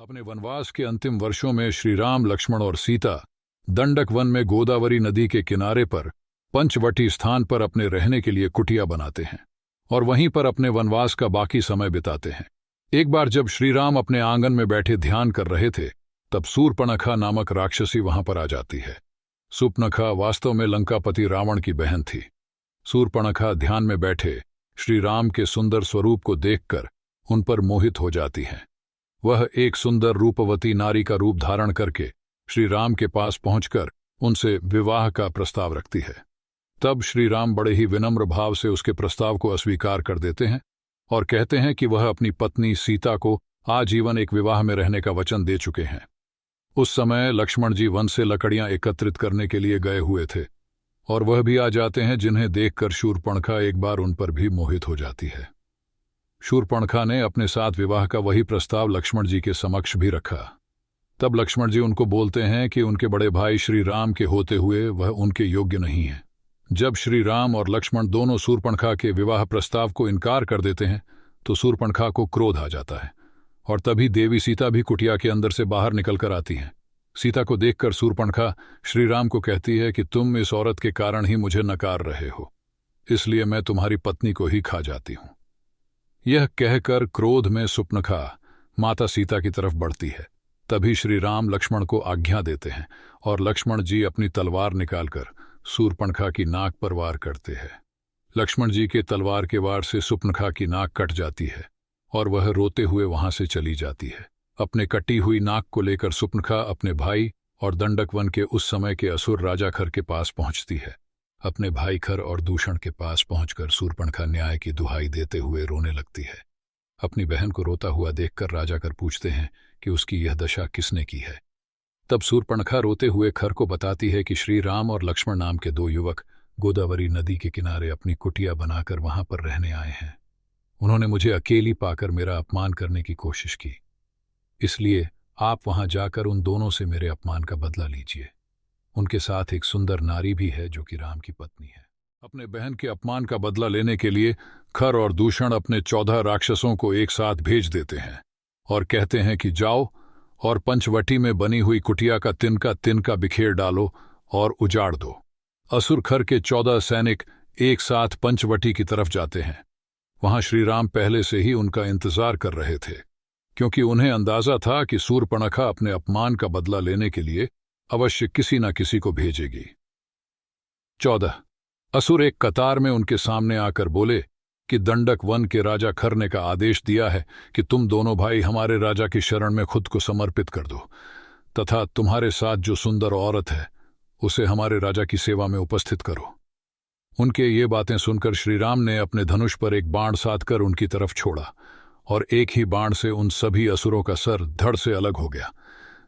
अपने वनवास के अंतिम वर्षों में श्री राम, लक्ष्मण और सीता दंडक वन में गोदावरी नदी के किनारे पर पंचवटी स्थान पर अपने रहने के लिए कुटिया बनाते हैं और वहीं पर अपने वनवास का बाकी समय बिताते हैं। एक बार जब श्री राम अपने आंगन में बैठे ध्यान कर रहे थे, तब शूर्पणखा नामक राक्षसी वहां पर आ जाती है। शूर्पणखा वास्तव में लंकापति रावण की बहन थी। शूर्पणखा ध्यान में बैठे श्री राम के सुंदर स्वरूप को देखकर उन पर मोहित हो जाती है। वह एक सुंदर रूपवती नारी का रूप धारण करके श्री राम के पास पहुंचकर उनसे विवाह का प्रस्ताव रखती है। तब श्री राम बड़े ही विनम्र भाव से उसके प्रस्ताव को अस्वीकार कर देते हैं और कहते हैं कि वह अपनी पत्नी सीता को आजीवन एक विवाह में रहने का वचन दे चुके हैं। उस समय लक्ष्मण जी वन से लकड़ियां एकत्रित करने के लिए गए हुए थे और वह भी आ जाते हैं, जिन्हें देखकर शूर्पणखा एक बार उन पर भी मोहित हो जाती है। शूर्पणखा ने अपने साथ विवाह का वही प्रस्ताव लक्ष्मण जी के समक्ष भी रखा। तब लक्ष्मण जी उनको बोलते हैं कि उनके बड़े भाई श्री राम के होते हुए वह उनके योग्य नहीं है। जब श्री राम और लक्ष्मण दोनों शूर्पणखा के विवाह प्रस्ताव को इनकार कर देते हैं तो शूर्पणखा को क्रोध आ जाता है और तभी देवी सीता भी कुटिया के अंदर से बाहर निकलकर आती हैं। सीता को देखकर शूर्पणखा श्री राम को कहती है कि तुम इस औरत के कारण ही मुझे नकार रहे हो, इसलिए मैं तुम्हारी पत्नी को ही खा जाती हूं। यह कहकर क्रोध में शूर्पणखा माता सीता की तरफ बढ़ती है। तभी श्री राम लक्ष्मण को आज्ञा देते हैं और लक्ष्मण जी अपनी तलवार निकालकर शूर्पणखा की नाक पर वार करते हैं। लक्ष्मण जी के तलवार के वार से शूर्पणखा की नाक कट जाती है और वह रोते हुए वहां से चली जाती है। अपने कटी हुई नाक को लेकर शूर्पणखा अपने भाई और दंडक वन के उस समय के असुर राजा खर के पास पहुंचती है। अपने भाई खर और दूषण के पास पहुंचकर शूर्पणखा न्याय की दुहाई देते हुए रोने लगती है। अपनी बहन को रोता हुआ देखकर राजा खर पूछते हैं कि उसकी यह दशा किसने की है। तब शूर्पणखा रोते हुए खर को बताती है कि श्री राम और लक्ष्मण नाम के दो युवक गोदावरी नदी के किनारे अपनी कुटिया बनाकर वहां पर रहने आए हैं। उन्होंने मुझे अकेली पाकर मेरा अपमान करने की कोशिश की, इसलिए आप वहां जाकर उन दोनों से मेरे अपमान का बदला लीजिए। उनके साथ एक सुंदर नारी भी है जो कि राम की पत्नी है। अपने बहन के अपमान का बदला लेने के लिए खर और दूषण अपने 14 राक्षसों को एक साथ भेज देते हैं और कहते हैं कि जाओ और पंचवटी में बनी हुई कुटिया का तिनका तिनका बिखेर डालो और उजाड़ दो। असुर खर के 14 सैनिक एक साथ पंचवटी की तरफ जाते हैं। वहां श्री राम पहले से ही उनका इंतजार कर रहे थे, क्योंकि उन्हें अंदाजा था कि शूर्पणखा अपने अपमान का बदला लेने के लिए अवश्य किसी न किसी को भेजेगी। 14 असुर एक कतार में उनके सामने आकर बोले कि दंडक वन के राजा खर ने का आदेश दिया है कि तुम दोनों भाई हमारे राजा की शरण में खुद को समर्पित कर दो तथा तुम्हारे साथ जो सुंदर औरत है उसे हमारे राजा की सेवा में उपस्थित करो। उनके ये बातें सुनकर श्री राम ने अपने धनुष पर एक बाण साधकर उनकी तरफ छोड़ा और एक ही बाण से उन सभी असुरों का सर धड़ से अलग हो गया,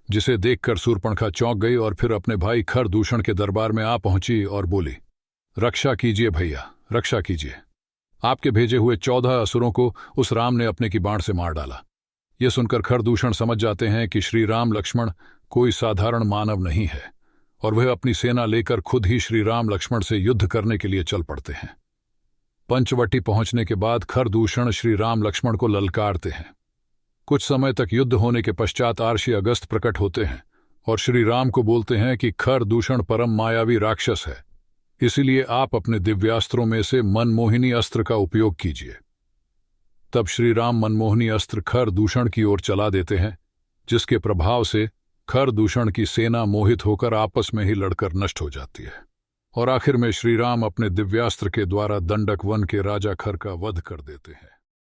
जिसे देखकर शूर्पणखा चौंक गई और फिर अपने भाई खर दूषण के दरबार में आ पहुंची और बोली, रक्षा कीजिए भैया, रक्षा कीजिए। आपके भेजे हुए 14 असुरों को उस राम ने अपने की बाण से मार डाला। यह सुनकर खर दूषण समझ जाते हैं कि श्री राम लक्ष्मण कोई साधारण मानव नहीं है और वह अपनी सेना लेकर खुद ही श्री राम लक्ष्मण से युद्ध करने के लिए चल पड़ते हैं। पंचवटी पहुंचने के बाद खर दूषण श्री राम लक्ष्मण को ललकारते हैं। कुछ समय तक युद्ध होने के पश्चात आर्षी अगस्त प्रकट होते हैं और श्री राम को बोलते हैं कि खर दूषण परम मायावी राक्षस है, इसीलिए आप अपने दिव्यास्त्रों में से मनमोहिनी अस्त्र का उपयोग कीजिए। तब श्री राम मनमोहिनी अस्त्र खर दूषण की ओर चला देते हैं, जिसके प्रभाव से खर दूषण की सेना मोहित होकर आपस में ही लड़कर नष्ट हो जाती है और आखिर में श्री राम अपने दिव्यास्त्र के द्वारा दंडक वन के राजा खर का वध कर देते हैं।